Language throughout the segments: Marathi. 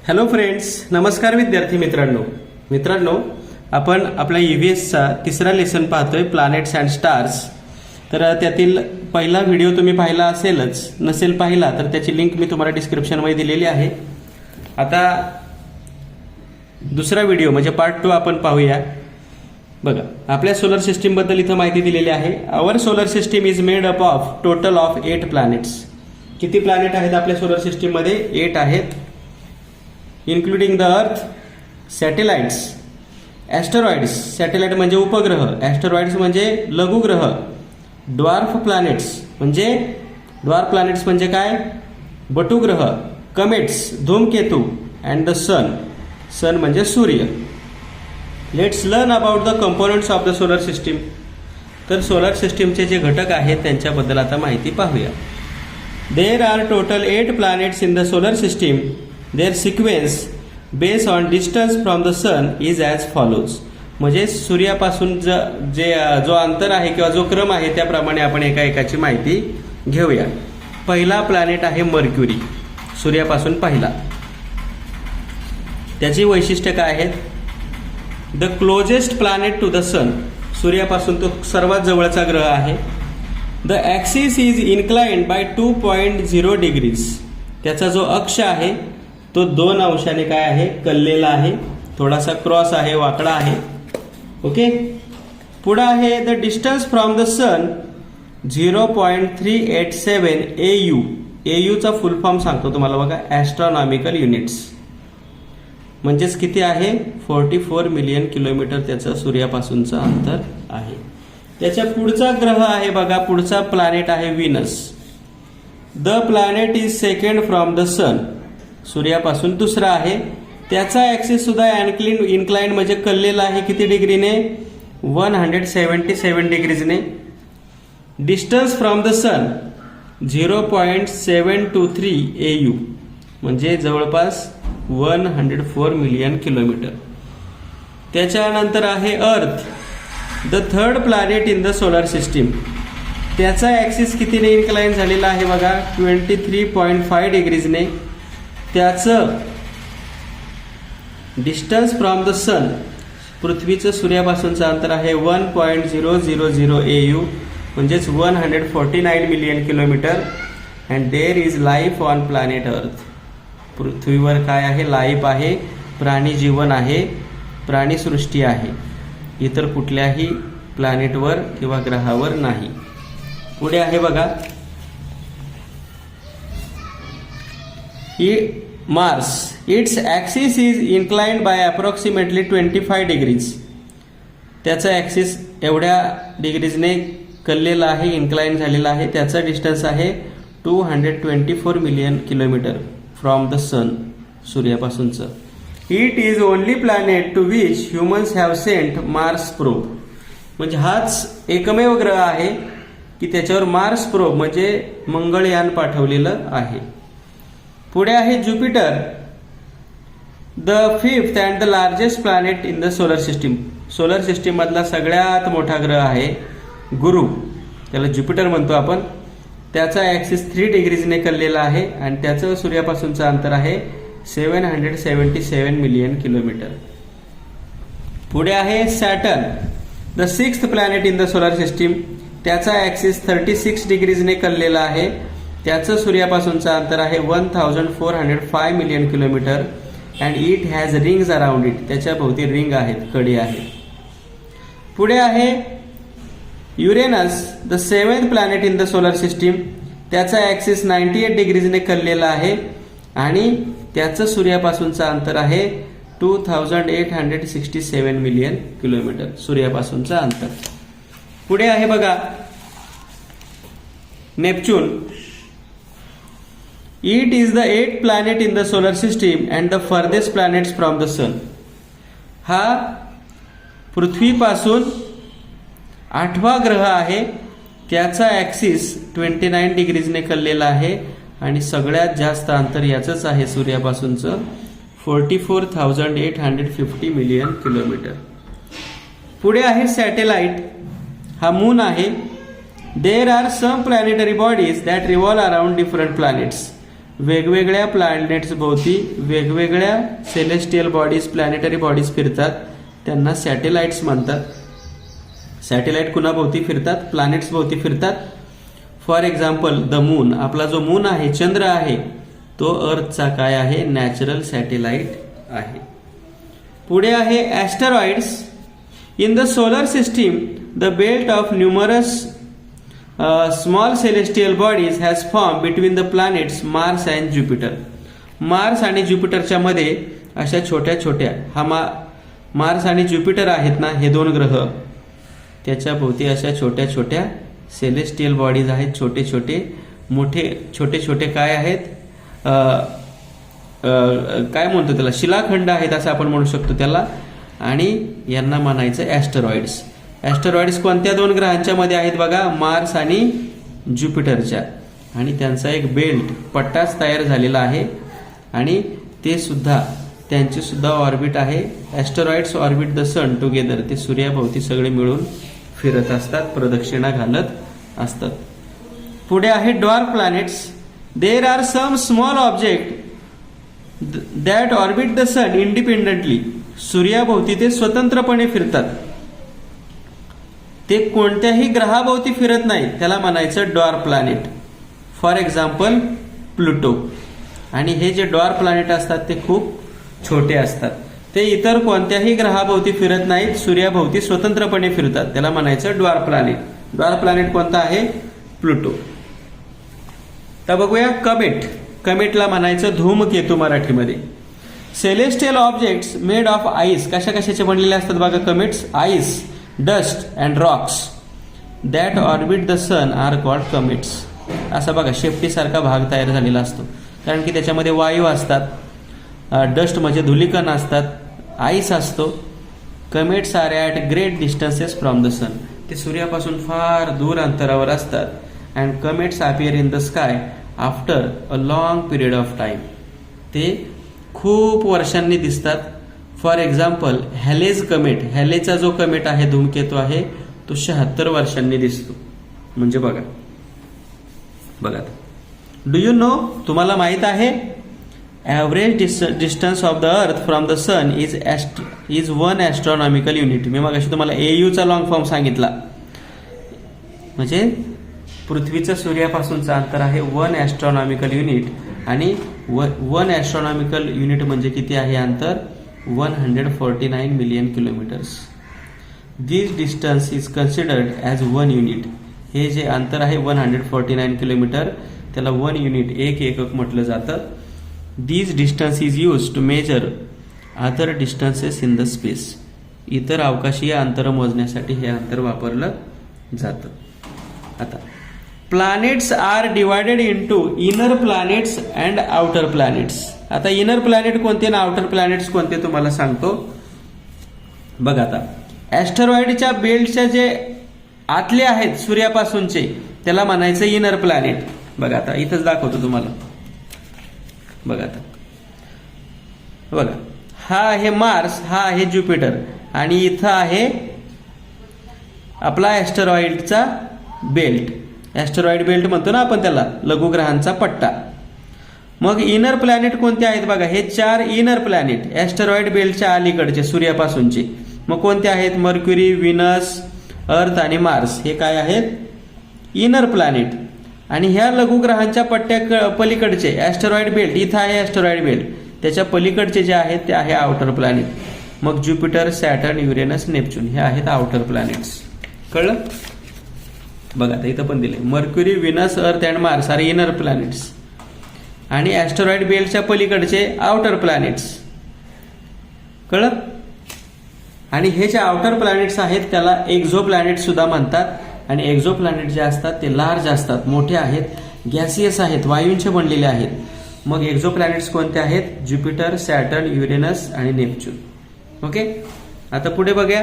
हॅलो फ्रेंड्स, नमस्कार विद्यार्थी मित्रांनो आपण आपल्या EVSचा तिसरा लेसन पाहतोय, प्लॅनेट्स अँड स्टार्स. तर त्यातील पहिला व्हिडिओ तुम्ही पाहिला असेलच, नसेल पाहिला तर त्याची लिंक मी तुम्हाला डिस्क्रिप्शनमध्ये दिलेली आहे. आता दुसरा व्हिडिओ म्हणजे पार्ट 2 आपण पाहूया. बघा, आपल्या सोलर सिस्टीम बद्दल इथं माहिती दिलेली आहे. Our solar system is made up of total of 8 planets. किती प्लॅनेट आहेत आपल्या सोलर सिस्टीम मध्ये? 8 आहेत. Including the earth, satellites, asteroids. Satellite म्हणजे उपग्रह, ॲस्टेरॉइड्स म्हणजे लघुग्रह, ड्वार्फ प्लॅनेट्स म्हणजे काय? बटुग्रह, कमेट्स, धूमकेतू, अँड द सन म्हणजे सूर्य. Let's learn about the components of the solar system. तर सोलर सिस्टीमचे जे घटक आहेत त्यांच्याबद्दल आता माहिती पाहूया. There are total 8 planets in the solar system. Their sequence based on distance from the sun is as follows. म्हणजे सूर्यापासून जो अंतर आहे किंवा जो क्रम आहे त्याप्रमाणे आपण एकाची माहिती घेऊया. पहिला प्लॅनेट आहे मर्क्युरी, सूर्यापासून पहिला. त्याची वैशिष्ट्ये काय आहेत? The closest planet to the sun. सूर्यापासून तो सर्वात जवळचा ग्रह आहे. The axis is inclined by 2.0 degrees. त्याचा जो अक्ष आहे तो 2 अंशाने काय आहे? कललेला आहे, थोडासा क्रॉस आहे, वाकडा आहे. ओके. पुढे आहे the distance from the sun 0.387 AU. AUचा फुल फॉर्म सांगतो तुम्हाला बघा, ॲस्ट्रॉनॉमिकल युनिट्स. म्हणजेच किती आहे? 44 मिलियन किलोमीटर त्याचं सूर्यापासूनचं अंतर आहे. त्याच्या पुढचा ग्रह आहे बघा, पुढचा प्लॅनेट आहे Venus. The planet is second from the sun. सूर्यापासून दुसरा आहे. त्याचा ॲक्सिस सुद्धा इन्क्लाइंड म्हणजे कललेला आहे. किती डिग्रीने? 177 डिग्रीजने. Distance from the sun 0.723 AU म्हणजे जवळपास 104 मिलियन किलोमीटर. त्याच्यानंतर आहे अर्थ, the third planet in the solar system. त्याचा ॲक्सिस कितीने इन्क्लाइन झालेला आहे बघा? 23.5 डिग्रीजने. त्याचं डिस्टन्स फ्रॉम द सन, पृथ्वीचं सूर्यापासूनचं अंतर आहे 1.000 AU म्हणजेच 149 million kilometre. And there is life on planet अर्थ. पृथ्वीवर काय आहे? लाईफ आहे, प्राणी जीवन आहे, प्राणीसृष्टी आहे. इतर कुठल्याही प्लॅनेटवर किंवा ग्रहावर नाही. पुढे आहे बघा Mars. Its axis is inclined by approximately 25 degrees. त्याचा ॲक्सिस एवढ्या डिग्रीजने कललेला आहे, इन्क्लाइन झालेला आहे. त्याचा डिस्टन्स आहे 224 million kilometre from the sun, सूर्यापासूनचं. It is only planet to which humans have sent Mars probe. म्हणजे हाच एकमेव ग्रह आहे की त्याच्यावर मार्स प्रोब म्हणजे मंगळयान पाठवलेलं आहे. पुढे आहे Jupiter, the fifth and the largest planet in the solar system. Solar system मधला सगळ्यात मोठा ग्रह आहे गुरु, त्याला ज्युपिटर म्हणतो आपण. त्याचा ॲक्सिस 3 डिग्रीजने कललेला आहे आणि त्याचं सूर्यापासूनचं अंतर आहे 777 मिलियन किलोमीटर. पुढे आहे Saturn, the sixth planet in the solar system. त्याचा ॲक्सिस 36 डिग्रीजने कललेला आहे. त्याचं सूर्यापासूनचं अंतर आहे 1405 million kilometre. And it has rings around it. त्याच्या भोवती रिंग आहेत, कडी आहेत. पुढे आहे Uranus, the seventh planet in the solar system. त्याचा ॲक्सिस 98 डिग्रीजने कललेला आहे आणि त्याचं सूर्यापासूनचं अंतर आहे 2867 मिलियन किलोमीटर, सूर्यापासूनचं अंतर. पुढे आहे बघा Neptune. It is the 8th planet in the solar system and the farthest planets from the sun. हा पृथ्वीपासून 8वा ग्रह आहे. त्याचा ॲक्सिस 29 डिग्रीजने कललेला आहे आणि सगळ्यात जास्त अंतर याचंच आहे सूर्यापासूनचं, 44,850 मिलियन किलोमीटर. पुढे आहे सॅटेलाइट, हा मून आहे. There are some planetary bodies that revolve around different planets. वेगवेगळ्या प्लॅनेट्स भोवती वेगवेगळ्या सेलेस्टियल बॉडीज, प्लॅनेटरी बॉडीज फिरतात, त्यांना सॅटेलाइट्स म्हणतात. सॅटेलाइट कुणाभोवती फिरतात? प्लॅनेट्स भोवती फिरतात. फॉर एक्झाम्पल द मून, आपला जो मून आहे, चंद्र आहे, तो अर्थचा काय आहे? नॅचरल सॅटेलाइट आहे. पुढे आहे asteroids. In the solar system the belt of numerous small celestial bodies has form between the planets Mars and Jupiter. Mars आणि ज्युपिटरच्या मध्ये अशा छोट्या छोट्या, मार्स आणि ज्युपिटर आहेत ना, हे दोन ग्रह, त्याच्या भोवती अशा छोट्या छोट्या सेलेस्टियल बॉडीज आहेत. छोटे छोटे मोठे छोटे छोटे काय आहेत? काय म्हणतो त्याला? शिलाखंड आहेत असं आपण म्हणू शकतो त्याला. आणि यांना म्हणायचं ॲस्टेरॉइड्स. ॲस्टेरॉइड्स कोणत्या दोन ग्रहांच्या मध्ये आहेत बघा? मार्स आणि ज्युपिटरच्या. आणि त्यांचा एक बेल्ट, पट्टाच तयार झालेला आहे. आणि ते सुद्धा, त्यांची सुद्धा ऑर्बिट आहे. ॲस्टेरॉइड्स ऑर्बिट द सन टुगेदर. ते सूर्याभोवती सगळे मिळून फिरत असतात, प्रदक्षिणा घालत असतात. पुढे आहे dwarf planets. There are some small object that orbit the sun independently. सूर्याभोवती ते स्वतंत्रपणे फिरतात, ते कोणत्याही ग्रहाभोवती फिरत नाहीत, त्याला म्हणायचं dwarf planet. For example Pluto. आणि हे जे ड्वार्फ प्लॅनेट असतात ते खूप छोटे असतात, ते इतर कोणत्याही ग्रहाभोवती फिरत नाहीत, सूर्याभोवती स्वतंत्रपणे फिरतात, त्याला म्हणायचं ड्वार्फ प्लॅनेट. ड्वार्फ प्लॅनेट कोणता आहे? प्लुटो. तर बघूया कमेट. कमेटला म्हणायचं धूमकेतू मराठीमध्ये. Celestial objects made of ice. कशा कशाचे बनलेले असतात बघा comets? Ice, dust and rocks that orbit the sun are called comets. असा बघा शेपटीसारखा भाग तयार झालेला असतो, कारण की त्याच्यामध्ये वायू असतात, डस्ट म्हणजे धुलीकण असतात, आईस असतो. Comets are at great distances from the sun. ते सूर्यापासून फार दूर अंतरावर असतात. And comets appear in the sky after a long period of time. ते खूप वर्षांनी दिसतात. For example हॅलेज कमेट. हॅलेचा जो कमेट आहे, धूमकेतू आहे, तो 76 वर्षांनी दिसतो. म्हणजे बघा बघा. डू यू नो, तुम्हाला माहित आहे? Average distance of the earth from the sun is 1 astronomical unit. मी मगाशी तुम्हाला AU चा लॉंग फॉर्म सांगितला. म्हणजे पृथ्वीचं सूर्यापासूनचं अंतर आहे 1 ॲस्ट्रॉनॉमिकल युनिट. आणि 1 ॲस्ट्रॉनॉमिकल युनिट म्हणजे किती आहे अंतर? 149 million kilometres. This distance is considered as 1 unit. हे जे अंतर आहे 149 किलोमीटर, त्याला 1 युनिट, एक एकक म्हटलं जातं. This distance is use to measure other distances in the space. इतर अवकाशीय अंतर मोजण्यासाठी हे अंतर वापरलं जातं. आता planets are divided into inner planets and outer planets. आता इनर प्लॅनेट कोणते ना आउटर प्लॅनेट्स कोणते तुम्हाला सांगतो. बघा आता ॲस्टेरॉइडच्या बेल्टच्या जे आतले आहेत सूर्यापासूनचे, त्याला म्हणायचं इनर प्लॅनेट. बघा आता इथंच दाखवतो तुम्हाला. बघा आता, बघा हा आहे मार्स, हा आहे ज्युपिटर, आणि इथं आहे आपला ॲस्टेरॉइडचा बेल्ट. ॲस्टेरॉइड बेल्ट म्हणतो ना आपण त्याला, लघुग्रहांचा पट्टा. मग इनर प्लॅनेट कोणते आहेत बघा? हे 4 इनर प्लॅनेट ॲस्टेरॉइड बेल्टच्या अलीकडचे सूर्यापासूनचे. मग कोणते आहेत? मर्क्युरी, व्हीनस, अर्थ आणि मार्स. हे काय आहेत? Inner planet. आणि ह्या लघुग्रहांच्या पट्ट्या पलीकडचे ॲस्टेरॉइड बेल्ट, इथं आहे ॲस्टेरॉइड बेल्ट, त्याच्या पलीकडचे जे आहेत ते आहे आउटर प्लॅनेट. मग ज्युपिटर, सॅटर्न, युरेनस, नेपच्यून हे आहेत आउटर प्लॅनेट्स. कळलं? बघा आता इथं पण दिले. Mercury, Venus, Earth and Mars are inner planets. आणि ॲस्टेरॉइड बेल्टच्या पलीकडचे आउटर प्लॅनेट्स. कळलं? आणि हे जे आउटर प्लॅनेट्स आहेत त्याला एक्झो प्लॅनेट सुद्धा म्हणतात. आणि एक्झो प्लॅनेट जे असतात ते लार्ज असतात, मोठे आहेत, गॅसियस आहेत, वायूंचे बनलेले आहेत. मग एक्झो प्लॅनेट्स कोणते आहेत? ज्युपिटर, सॅटर्न, युरेनस आणि नेपच्यून. ओके. आता पुढे बघा.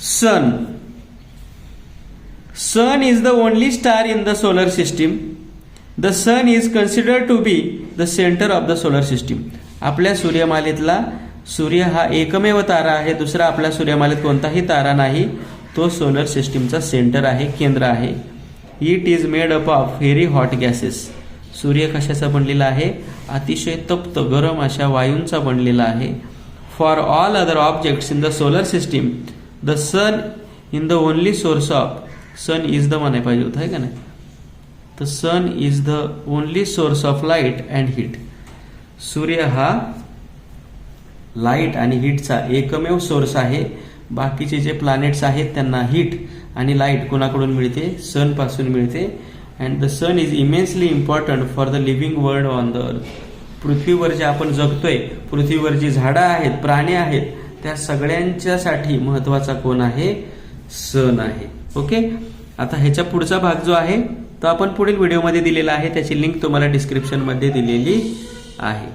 Sun. Sun is the only star in the solar system. The sun is considered to be the centre of the solar system. आपल्या सूर्यमालेतला सूर्य हा एकमेव तारा आहे. दुसरा आपल्या सूर्यमालेत कोणताही तारा नाही. तो सोलर सिस्टीमचा सेंटर आहे, केंद्र आहे. It is made up of very hot gases. सूर्य कशाचा बनलेला आहे? अतिशय तप्त गरम अशा वायूंचा बनलेला आहे. For all other objects in the solar system the sun in the only source of, sun is the म्हणाय पाहिजे होतं आहे का नाही? The sun is the only source of light and heat. सूर्य हा लाईट आणि हीटचा एकमेव सोर्स आहे. बाकीचे जे प्लॅनेट्स आहेत त्यांना हीट आणि लाईट कोणाकडून मिळते? सन पासून मिळते. And the sun is immensely important for the living world on the earth. पृथ्वीवर जे आपण जगतोय, पृथ्वीवर जी झाडं आहेत, प्राणी आहेत, त्या सगळ्यांच्यासाठी महत्वाचा कोण आहे? सन आहे. ओके. आता ह्याच्या पुढचा भाग जो आहे तो आपण पुढील व्हिडिओमध्ये दिलेला आहे. त्याची लिंक तुम्हाला डिस्क्रिप्शन मध्ये दिलेली आहे.